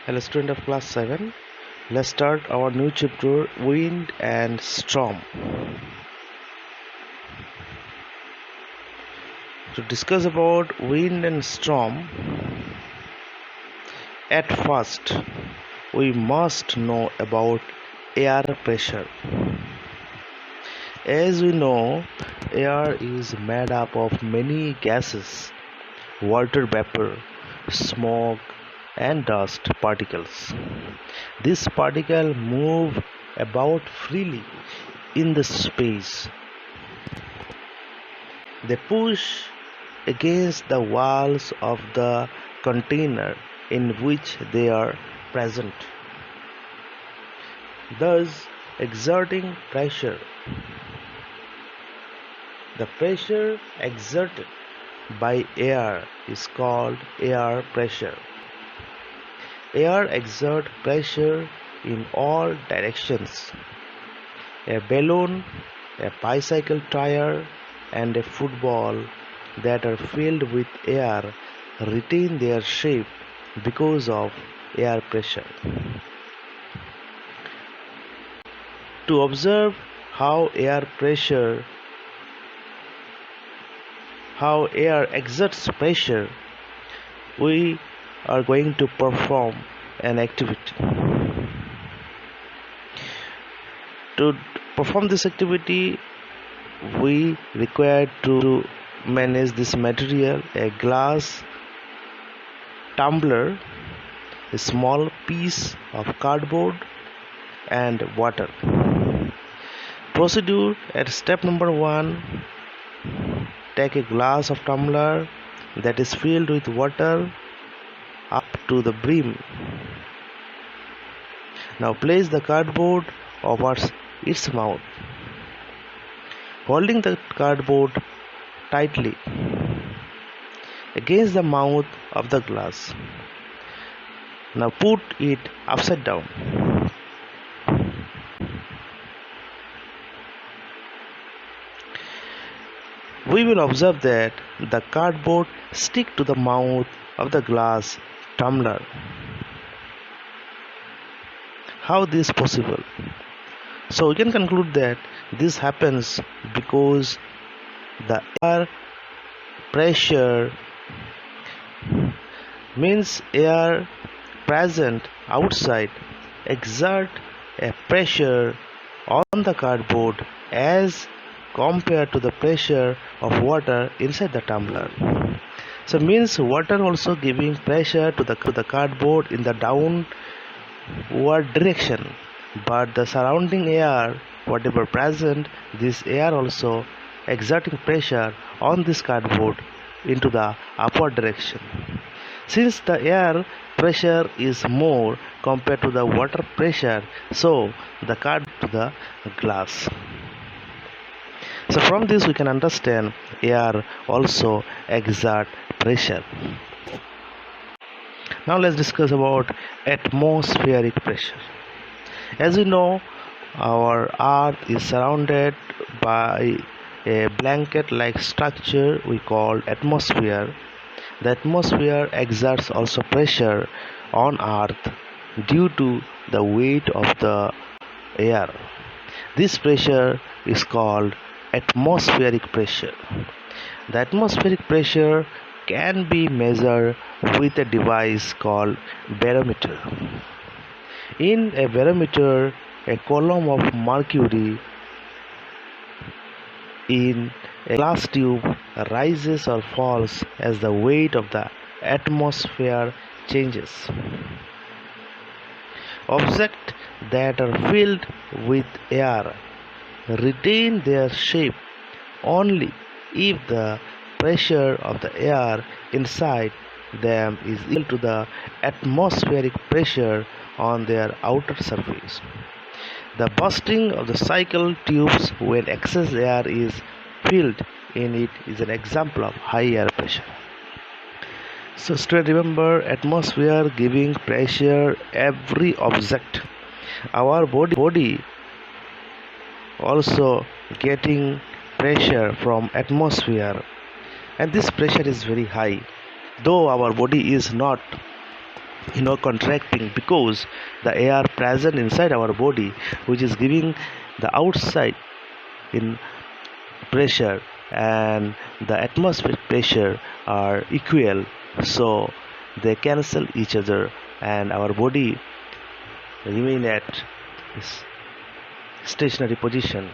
Hello student of class 7. Let's start our new chapter, wind and storm. To discuss about wind and storm, at first we must know about air pressure. As we know, air is made up of many gases, water vapor, smoke and dust particles. These particles move about freely in the space. They push against the walls of the container in which they are present, thus exerting pressure. The pressure exerted by air is called air pressure. Air exerts pressure in all directions. A balloon, a bicycle tire, and a football that are filled with air retain their shape because of air pressure. To observe how air exerts pressure, we are going to perform an activity. To perform this activity, we require to manage this material: a glass tumbler, a small piece of cardboard, and water. Procedure at step number 1: take a glass of tumbler that is filled with water up to the brim. Now place the cardboard over its mouth, holding the cardboard tightly against the mouth of the glass. Now put it upside down. We will observe that the cardboard sticks to the mouth of the glass tumbler. How this is possible? So we can conclude that this happens because the air pressure means air present outside exert a pressure on the cardboard as compared to the pressure of water inside the tumbler. So means water also giving pressure to the cardboard in the downward direction, but the surrounding air, whatever present, this air also exerting pressure on this cardboard into the upward direction. Since the air pressure is more compared to the water pressure, so the cardboard to the glass. So from this we can understand air also exert pressure. Now let's discuss about atmospheric pressure. As we know, our earth is surrounded by a blanket-like structure we call atmosphere. The atmosphere exerts also pressure on earth due to the weight of the air. This pressure is called atmospheric pressure. The atmospheric pressure can be measured with a device called barometer. In a barometer, a column of mercury in a glass tube rises or falls as the weight of the atmosphere changes. Objects that are filled with air retain their shape only if the pressure of the air inside them is equal to the atmospheric pressure on their outer surface. The bursting of the cycle tubes when excess air is filled in it is an example of high air pressure. So student, remember, atmosphere giving pressure every object. Our body also getting pressure from atmosphere, and this pressure is very high, though our body is not contracting, because the air present inside our body, which is giving the outside in pressure and the atmospheric pressure are equal, so they cancel each other and our body remain at its stationary position.